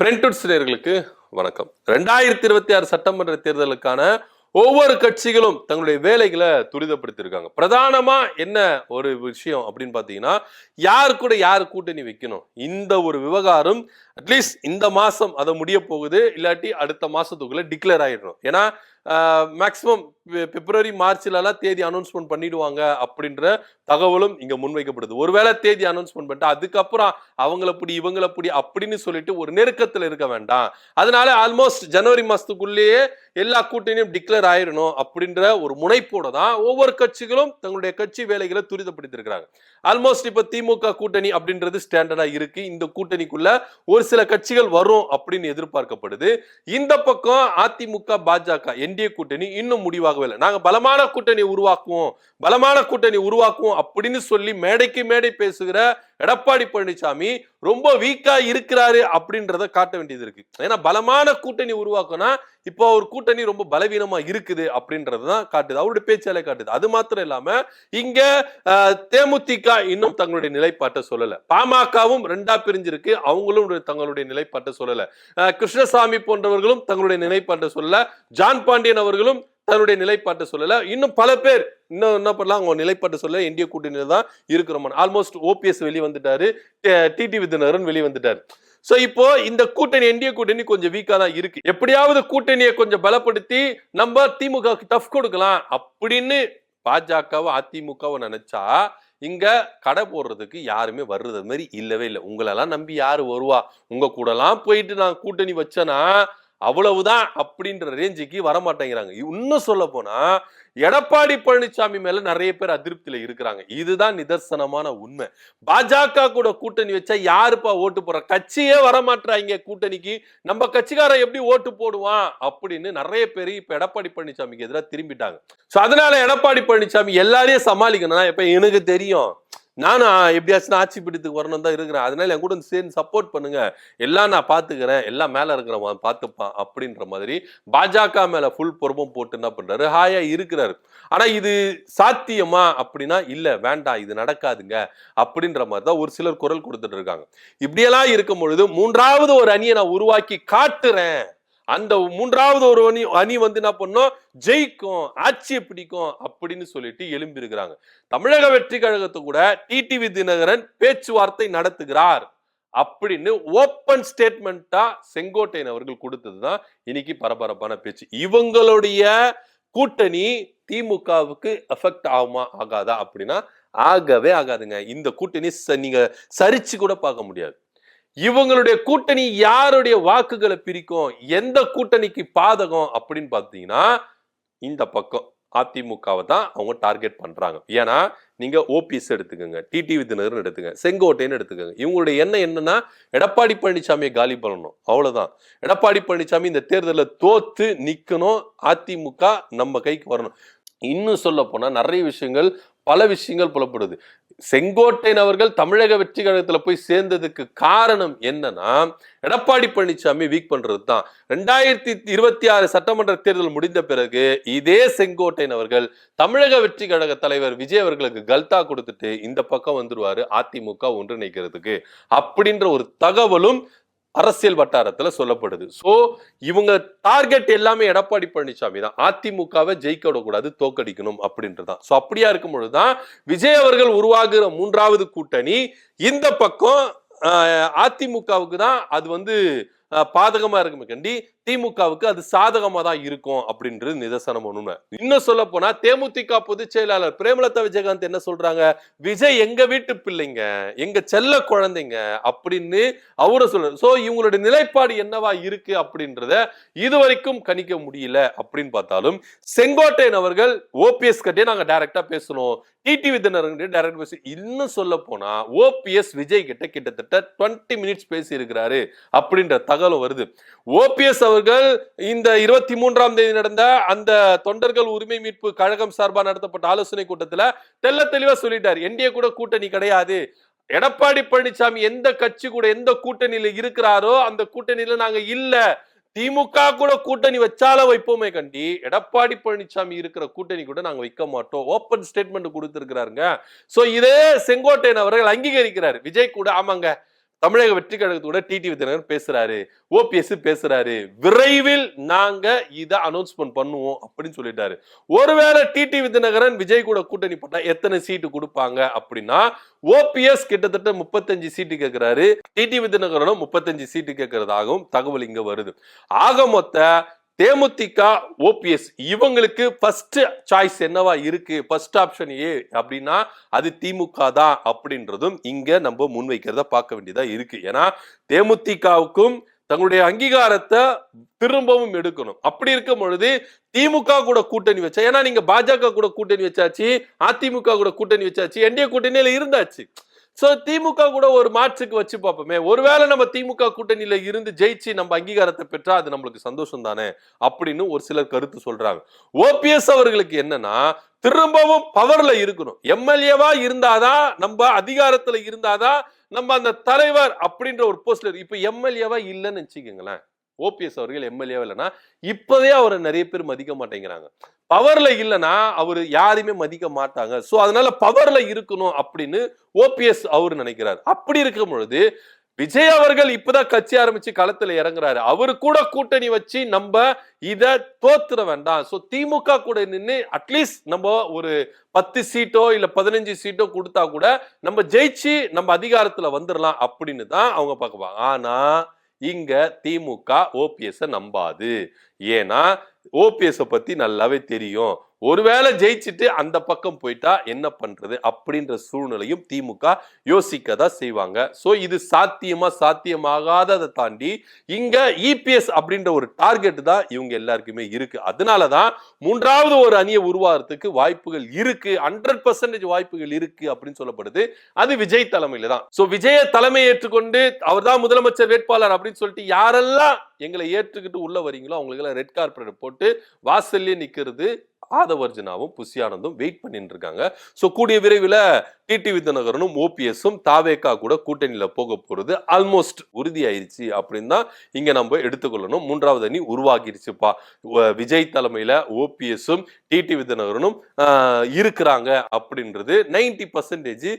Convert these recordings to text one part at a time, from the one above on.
ஃப்ரெண்ட்வுட்ஸ் நேயர்களுக்கு வணக்கம். 2026 சட்டமன்ற தேர்தலுக்கான ஒவ்வொரு கட்சிகளும் தங்களுடைய வேலைகளை துரிதப்படுத்தியிருக்காங்க. பிரதானமா என்ன ஒரு விஷயம் அப்படின்னு பாத்தீங்கன்னா, யாரு கூட யாரு கூட்டணி வைக்கணும், இந்த ஒரு விவகாரம் அட்லீஸ்ட் இந்த மாசம் அதை முடிய போகுது, இல்லாட்டி அடுத்த மாசத்துக்குள்ள டிக்ளேர் ஆயிடணும். ஏன்னா மேக்சிமம் பிப்ரவரி மார்ச்ல தேதி அனௌன்ஸ்மெண்ட் பண்ணிடுவாங்க அப்படின்ற தகவலும் இங்க முன்வைக்கப்படுது. ஒருவேளை தேதி அனௌன்ஸ்மெண்ட் பண்ணிட்டு அதுக்கப்புறம் அவங்கள புடி இவங்கள புடி அப்படின்னு சொல்லிட்டு ஒரு நெருக்கத்துல இருக்க வேண்டாம். அதனால ஆல்மோஸ்ட் ஜனவரி மாசத்துக்குள்ளேயே எல்லா கூட்டணியும் டிக்ளேர் ஆயிடணும் அப்படின்ற ஒரு முனைப்போட தான் ஒவ்வொரு கட்சிகளும் தங்களுடைய கட்சி வேலைகளை துரிதப்படுத்திருக்கிறாங்க. ஆல்மோஸ்ட் இப்ப திமுக கூட்டணி அப்படின்றது ஸ்டாண்டர்டா இருக்கு. இந்த கூட்டணிக்குள்ள ஒரு சில கட்சிகள் வரும் அப்படின்னு எதிர்பார்க்கப்படுது. இந்த பக்கம் அதிமுக பாஜக என்டிஏ கூட்டணி இன்னும் முடிவாகவே இல்லை. நாங்க பலமான கூட்டணி உருவாக்குவோம் அப்படின்னு சொல்லி மேடைக்கு மேடை பேசுகிற எடப்பாடி பழனிசாமி ரொம்ப வீக்கா இருக்கிறாரு அப்படின்றத காட்ட வேண்டியது இருக்கு. ஏன்னா பலமான கூட்டணி உருவாக்குனா இப்போ ஒரு கூட்டணி ரொம்ப பலவீனமா இருக்குது அப்படின்றதுதான் காட்டுது, அவருடைய பேச்சாலே காட்டுது. அது மாத்திரம் இல்லாம இங்க தேமுதிக இன்னும் தங்களுடைய நிலைப்பாட்டை சொல்லல, பாமகவும் ரெண்டா பிரிஞ்சிருக்கு, அவங்களும் தங்களுடைய நிலைப்பாட்டை சொல்லல, கிருஷ்ணசாமி போன்றவர்களும் தங்களுடைய நிலைப்பாட்டை சொல்லல, ஜான் பாண்டியன் அவர்களும் தன்னுடைய நிலைப்பாட்டை சொல்லல, இன்னும் பல பேர் இன்னும் என்ன பண்ணலாம், அவங்க நிலைப்பாட்டை சொல்ல இந்திய கூட்டணியில தான் இருக்கிறோம். ஆல்மோஸ்ட் ஓபிஎஸ் வெளியே வந்துட்டாரு, டிடி விதிநகரன் வெளியே வந்துட்டாரு. சோ இப்போ இந்த கூட்டணி என்டிஏ கூட்டணி கொஞ்சம் வீக்கா தான் இருக்கு. எப்படியாவது கூட்டணியை கொஞ்சம் பலப்படுத்தி நம்ம திமுக டஃப் கொடுக்கலாம் அப்படின்னு பாஜகவும் அதிமுகவும் நினைச்சா இங்க கடை போடுறதுக்கு யாருமே வர்றது மாதிரி இல்லவே இல்லை. உங்களெல்லாம் நம்பி யாரு வருவா? உங்க கூட எல்லாம் போயிட்டு நான் கூட்டணி வச்சேன்னா அவ்வளவுதான் அப்படின்ற ரேஞ்சுக்கு வரமாட்டேங்கிறாங்க. இன்னும் சொல்ல போனா எடப்பாடி பழனிசாமி மேல நிறைய பேர் அதிருப்தியில இருக்கிறாங்க. இதுதான் நிதர்சனமான உண்மை. பாஜக கூட கூட்டணி வச்சா யாருப்பா ஓட்டு போற? கட்சியே வரமாட்டாங்க கூட்டணிக்கு, நம்ம கட்சிக்காரன் எப்படி ஓட்டு போடுவான் அப்படின்னு நிறைய பேர் இப்ப எடப்பாடி பழனிசாமிக்கு எதிராக திரும்பிட்டாங்க. சோ அதனால எடப்பாடி பழனிசாமி எல்லாரையும் சமாளிக்கணும். இப்ப எனக்கு தெரியும், நானும் எப்படியாச்சும் ஆட்சி பிடித்துக்கு வரணும் தான் இருக்கிறேன், அதனால என் கூட சேர்ந்து சப்போர்ட் பண்ணுங்க, எல்லாம் நான் பாத்துக்கிறேன், எல்லாம் மேல இருக்கிறவன் பாத்துப்பான் அப்படின்ற மாதிரி பாஜக மேல ஃபுல் பொறுப்பும் போட்டு என்ன பண்றாரு, ஹாயா இருக்கிறாரு. ஆனா இது சாத்தியமா அப்படின்னா இல்ல, வேண்டாம், இது நடக்காதுங்க அப்படின்ற மாதிரி தான் ஒரு சிலர் குரல் கொடுத்துட்டு இருக்காங்க. இப்படியெல்லாம் இருக்கும் பொழுது மூன்றாவது ஒரு அணியை நான் உருவாக்கி காட்டுறேன், அந்த மூன்றாவது ஒரு அணி வந்து என்ன பண்ணும், ஜெயிக்கும், ஆட்சியை பிடிக்கும் அப்படின்னு சொல்லிட்டு எழும்பி இருக்கிறாங்க. தமிழக வெற்றி கழகத்தை கூட டிடிவி தினகரன் பேச்சுவார்த்தை நடத்துகிறார் அப்படின்னு ஓப்பன் ஸ்டேட்மெண்டா செங்கோட்டையன் அவர்கள் கொடுத்ததுதான் இன்னைக்கு பரபரப்பான பேச்சு. இவங்களுடைய கூட்டணி திமுகவுக்கு எஃபெக்ட் ஆகுமா ஆகாதா அப்படின்னா ஆகவே ஆகாதுங்க. இந்த கூட்டணி நீங்க சரிச்சு கூட பார்க்க முடியாது. இவங்களுடைய கூட்டணி யாருடைய வாக்குகளை பிரிக்கும், எந்த கூட்டணிக்கு பாதகம் அப்படின்னு பாத்தீங்கன்னா இந்த பக்கம் அதிமுகவை தான் அவங்க டார்கெட் பண்றாங்க. ஏன்னா நீங்க ஓபிஎஸ் எடுத்துக்கோங்க, டிடிவி தினகரன் எடுத்துங்க, செங்கோட்டையன் எடுத்துக்கோங்க, இவங்களுடைய எண்ணம் என்னன்னா எடப்பாடி பழனிசாமியை காலி பண்ணணும், அவ்வளவுதான். எடப்பாடி பழனிசாமி இந்த தேர்தலில் தோத்து நிக்கணும், அதிமுக நம்ம கைக்கு வரணும். இன்னும் சொல்ல போனா நிறைய விஷயங்கள், பல விஷயங்கள் புலப்படுது. செங்கோட்டையன் அவர்கள் தமிழக வெற்றி கழகத்துல போய் சேர்ந்ததுக்கு காரணம் என்னன்னா எடப்பாடி பழனிசாமி வீக் பண்றது தான். 2026 சட்டமன்ற தேர்தல் முடிந்த பிறகு இதே செங்கோட்டையன் அவர்கள் தமிழக வெற்றி கழக தலைவர் விஜய் அவர்களுக்கு கல்தா கொடுத்துட்டு இந்த பக்கம் வந்துருவாரு அதிமுக ஒன்றிணைக்கிறதுக்கு அப்படின்ற ஒரு தகவலும் அரசியல் வட்டாரத்துல சொல்லப்படுது. சோ இவங்க டார்கெட் எல்லாமே எடப்பாடி பழனிசாமி தான், அதிமுகவை ஜெயிக்க விடக்கூடாது, தோக்கடிக்கணும் அப்படின்றதான். சோ அப்படியா இருக்கும் பொழுதுதான் விஜய் அவர்கள் உருவாகுற மூன்றாவது கூட்டணி இந்த பக்கம் அதிமுகவுக்கு தான் அது வந்து பாதகமா இருக்குமே கண்டி திமுகவுக்கு அது சாதகமா தான் இருக்கும் அப்படின்றது நிதர்சனம் உண்மை. இன்னும் சொல்ல போனா தேமுதிக பொதுச் செயலாளர் பிரேமலதா விஜயகாந்த் என்ன சொல்றாங்க, விஜய் எங்க வீட்டு பிள்ளைங்க, எங்க செல்ல குழந்தைங்க அப்படின்னு அவரை சொல்ற. சோ இவங்களுடைய நிலைப்பாடு என்னவா இருக்கு அப்படின்றத இதுவரைக்கும் கணிக்க முடியல. அப்படின்னு பார்த்தாலும் செங்கோட்டையன் அவர்கள் ஓபிஎஸ் கிட்டே நாங்க டைரக்டா பேசணும், டிடிவி தினகரன் டைரக்டா பேசி, இன்னும் சொல்ல போனா ஓபிஎஸ் விஜய் கிட்ட கிட்டத்தட்ட 20 மினிட்ஸ் பேசி இருக்கிறாரு அப்படின்ற தகவல் வருது. ஓபிஎஸ் அவர்கள் இந்த 23ஆம் தேதி நடந்த அந்த தொண்டர்கள் உரிமை மீட்பு கழகம் சார்பாக நடத்தப்பட்ட ஆலோசனை கூட்டத்துல தெல்ல தெளிவா சொல்லிட்டார், என்டிஏ கூட கூட்டணி கிடையாது, எடப்பாடி பழனிசாமி எந்த கட்சி கூட எந்த கூட்டணியில இருக்கிறாரோ அந்த கூட்டணியில நாங்க இல்ல, திமுக கூட கூட்டணி வச்சாலும் வைப்போமே கண்டி எடப்பாடி பழனிசாமி இருக்கிற கூட்டணி கூட நாங்க வைக்க மாட்டோம், ஓப்பன் ஸ்டேட்மெண்ட் கொடுத்திருக்கிறாருங்க. சோ இதே செங்கோட்டையன் அவர்கள் அங்கீகரிக்கிறார், விஜய் கூட ஆமாங்க தமிழக வெற்றி கழகத்தோட டிடிவி தினகரன் பேசுறாரு, ஓபிஎஸ் பேசுறாரு, விரைவில் நாங்க இத அனௌன்ஸ்மெண்ட் பண்ணுவோம் அப்படின்னு சொல்லிட்டாரு. ஒருவேளை டிடிவி தினகரன் விஜய் கூட கூட்டணி போட்டா எத்தனை சீட்டு கொடுப்பாங்க அப்படின்னா, ஓபிஎஸ் கிட்டத்தட்ட 35 சீட்டு கேட்கிறாரு, டிடிவி தினகரனும் 35 சீட்டு கேட்கிறதாகவும் தகவல் இங்க வருது. ஆக மொத்த தேமுதிக ஓபிஎஸ் இவங்களுக்கு ஃபர்ஸ்ட் சாய்ஸ் என்னவா இருக்கு, ஃபர்ஸ்ட் ஆப்ஷன் ஏ அப்படின்னா அது திமுக தான் அப்படின்றதும் இங்க நம்ம முன்வைக்கிறத பார்க்க வேண்டியதா இருக்கு. ஏன்னா தேமுதிகவுக்கும் தங்களுடைய அங்கீகாரத்தை திரும்பவும் எடுக்கணும். அப்படி இருக்கும் பொழுது திமுக கூட கூட்டணி வச்சா, ஏன்னா நீங்க பாஜக கூட கூட்டணி வச்சாச்சு, அதிமுக கூட கூட்டணி வச்சாச்சு, என்டிஏ கூட்டணியில இருந்தாச்சு. சோ திமுக கூட ஒரு மாற்றுக்கு வச்சு பார்ப்போமே, ஒருவேளை நம்ம திமுக கூட்டணியில இருந்து ஜெயிச்சு நம்ம அங்கீகாரத்தை பெற்றா அது நம்மளுக்கு சந்தோஷம் தானே அப்படின்னு ஒரு சிலர் கருத்து சொல்றாங்க. ஓபிஎஸ் அவர்களுக்கு என்னன்னா திரும்பவும் பவர்ல இருக்கணும், எம்எல்ஏவா இருந்தாதான், நம்ம அதிகாரத்துல இருந்தாதான் நம்ம அந்த தலைவர் அப்படின்ற ஒரு போஸ்ட்ல. இப்ப எம்எல்ஏவா இல்லைன்னு வச்சுக்கோங்களேன், ஓபிஎஸ் அவர்கள் எம்எல்ஏவா இல்லைன்னா இப்பவே அவரை நிறைய பேர் மதிக்க மாட்டேங்கிறாங்க. பவர்ல இல்லைன்னா அவர் யாரையுமே மதிக்க மாட்டாங்க. சோ அதனால பவர்ல இருக்கணும் அப்படின்னு ஓபிஎஸ் அவரு நினைக்கிறார். அப்படி இருக்கும் பொழுது விஜய் அவர்கள் இப்பதான் கட்சி ஆரம்பிச்சு களத்துல இறங்குறாரு. அவரு கூட கூட்டணி வச்சு நம்ம இத தோத்துற வேண்டாம். சோ திமுக கூட நின்று அட்லீஸ்ட் நம்ம ஒரு 10 சீட்டோ இல்ல 15 சீட்டோ கொடுத்தா கூட நம்ம ஜெயிச்சு நம்ம அதிகாரத்துல வந்துடலாம் அப்படின்னு தான் அவங்க பார்க்குவாங்க. ஆனா இங்க திமுக ஓபிஎஸ் நம்பாது. ஏன்னா ஓபிஎஸ் பத்தி நல்லாவே தெரியும், ஒருவேளை ஜெயிச்சுட்டு அந்த பக்கம் போயிட்டா என்ன பண்றது அப்படின்ற சூழ்நிலையும் திமுக யோசிக்கதான் செய்வாங்க. சோ இது சாத்தியமாகாததை தாண்டி இங்க இபிஎஸ் அப்படின்ற ஒரு டார்கெட் தான் இவங்க எல்லாருக்குமே இருக்கு. அதனாலதான் மூன்றாவது ஒரு அணியை உருவாகிறதுக்கு வாய்ப்புகள் இருக்கு, 100% வாய்ப்புகள் இருக்கு அப்படின்னு சொல்லப்படுது. அது விஜய் தலைமையில தான். சோ விஜய தலைமை ஏற்றுக்கொண்டு அவர் தான் முதலமைச்சர் வேட்பாளர் அப்படின்னு சொல்லிட்டு யாரெல்லாம் எங்களை ஏற்றுக்கிட்டு உள்ள வரீங்களோ அவங்களுக்கு எல்லாம் ரெட் கார்பெட் போட்டு வாசல்லே நிக்கிறது ஆதவர்ஜனாவும் புஷியானந்தும் வெயிட் பண்ணிட்டு இருக்காங்க. சோ கூடிய விரைவில் டிடிவி தினகரனும் ஓபிஎஸும் தாவேகா கூட கூட்டணியில போக போறது ஆல்மோஸ்ட் உறுதி ஆயிருச்சு அப்படின்னு தான் இங்க நம்ம எடுத்துக்கொள்ளணும். மூன்றாவது அணி உருவாகிருச்சுப்பா, விஜய் தலைமையில ஓபிஎஸும் டிடிவி தினகரனும் இருக்கிறாங்க அப்படின்றது 90%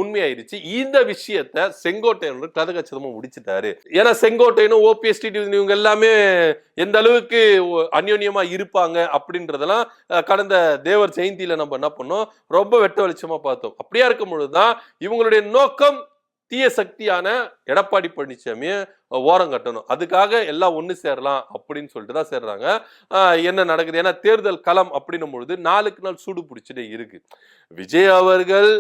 உண்மையாயிருச்சு. இந்த விஷயத்தை செங்கோட்டையன் கதகச்சிதமா முடிச்சுட்டாரு. ஏன்னா செங்கோட்டையனும் ஓபிஎஸ் டிடிவி இவங்க எல்லாமே எந்த அளவுக்கு அந்யோன்யமா இருப்பாங்க அப்படின்றதெல்லாம் கடந்த தேவர் ஜெயந்தியில நம்ம என்ன பண்ணோம், ரொம்ப வெட்ட வெளிச்சமா பார்த்தோம். அப்படியா இருக்கும் பொழுதுதான் இவங்களுடைய நோக்கம் தீய சக்தியான எடப்பாடி பழனிசாமியை ஓரம் கட்டணும், அதுக்காக எல்லாம் ஒண்ணு சேரலாம் அப்படின்னு சொல்லிட்டு தான் சேர்றாங்க. என்ன நடக்குது, ஏன்னா தேர்தல் களம் அப்படின்னும் பொழுது நாளுக்கு நாள் சூடு பிடிச்சிட்டே இருக்கு. விஜய் அவர்கள்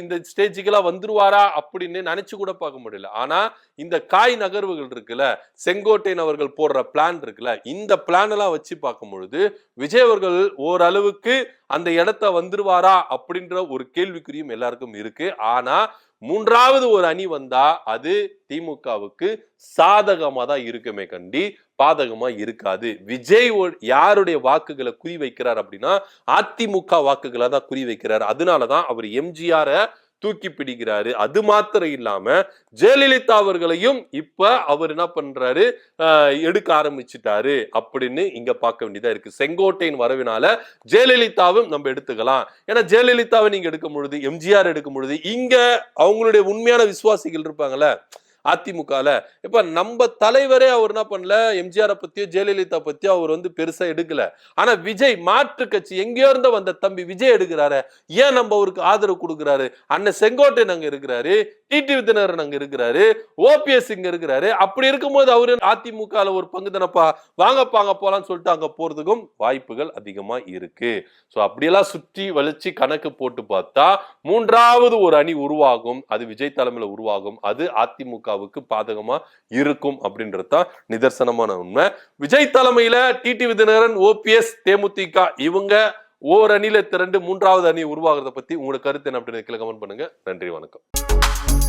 இந்த ஸ்டேஜுக்கெல்லாம் வந்துருவாரா அப்படின்னு நினைச்சு கூட பார்க்க முடியல. ஆனா இந்த காய் நகர்வுகள் இருக்குல்ல, செங்கோட்டையன் அவர்கள் போடுற பிளான் இருக்குல்ல, இந்த பிளான் எல்லாம் வச்சு பார்க்கும் பொழுது விஜய் அவர்கள் ஓரளவுக்கு அந்த இடத்த வந்துருவாரா அப்படின்ற ஒரு கேள்விக்குறியும் எல்லாருக்கும் இருக்கு. ஆனா மூன்றாவது ஒரு அணி வந்தா அது திமுகவுக்கு சாதகமா தான் இருக்குமே கண்டி பாதகமா இருக்காது. விஜய் யாருடைய வாக்குகளை குறி வைக்கிறார் அப்படின்னா அதிமுக வாக்குகளை தான் குறி வைக்கிறார். அதனாலதான் அவர் எம்ஜிஆர தூக்கி பிடிக்கிறாரு. அது மாத்திரம் இல்லாம ஜெயலலிதா அவர்களையும் இப்ப அவர் என்ன பண்றாரு, எடுக்க ஆரம்பிச்சுட்டாரு அப்படின்னு இங்க பார்க்க வேண்டியதா இருக்கு. செங்கோட்டையின் வரவினால ஜெயலலிதாவும் நம்ம எடுத்துக்கலாம். ஏன்னா ஜெயலலிதாவை நீங்க எடுக்கும் பொழுது, எம்ஜிஆர் எடுக்கும் பொழுது இங்க அவங்களுடைய உண்மையான விசுவாசிகள் இருப்பாங்கல்ல அதிமுகல. இப்ப நம்ம தலைவரே அவர் என்ன பண்ணல, எம்ஜிஆர் பத்தியோ ஜெயலலிதா பத்தியோ அவர் பெருசா எடுக்கல. ஆனா விஜய் மாற்று கட்சி எங்கேயோ இருந்த வந்த தம்பி விஜய் எடுக்கிறாரு, ஏன் நம்ம அவருக்கு ஆதரவு கொடுக்கிறாரு. அண்ணன் செங்கோட்டையன் அங்க இருக்கிறாரு, டிடிவி தினகரன் அங்க இருக்கிறாரு, ஓபிஎஸ் இங்க இருக்கிறாரு. அப்படி இருக்கும்போது அவரு அதிமுக ஒரு பங்கு தானப்பா, வாங்கப்பாங்க போலான்னு சொல்லிட்டு அங்க போறதுக்கும் வாய்ப்புகள் அதிகமா இருக்கு. சோ அப்படியெல்லாம் சுற்றி வலிச்சு கணக்கு போட்டு பார்த்தா மூன்றாவது ஒரு அணி உருவாகும், அது விஜய் தலைமையில உருவாகும், அது அதிமுக பாதகமா இருக்கும் அப்படின்றதுதான் நிதர்சனமான உண்மை. விஜய் தலைமையில டிடிவி தினகரன், ஓபிஎஸ், தேமுதிக இவங்க ஓர் அணியில திரண்டு மூன்றாவது அணி உருவாகிறத பத்தி உங்களோட கருத்து என்ன அப்படின்னு கமெண்ட் பண்ணுங்க. நன்றி, வணக்கம்.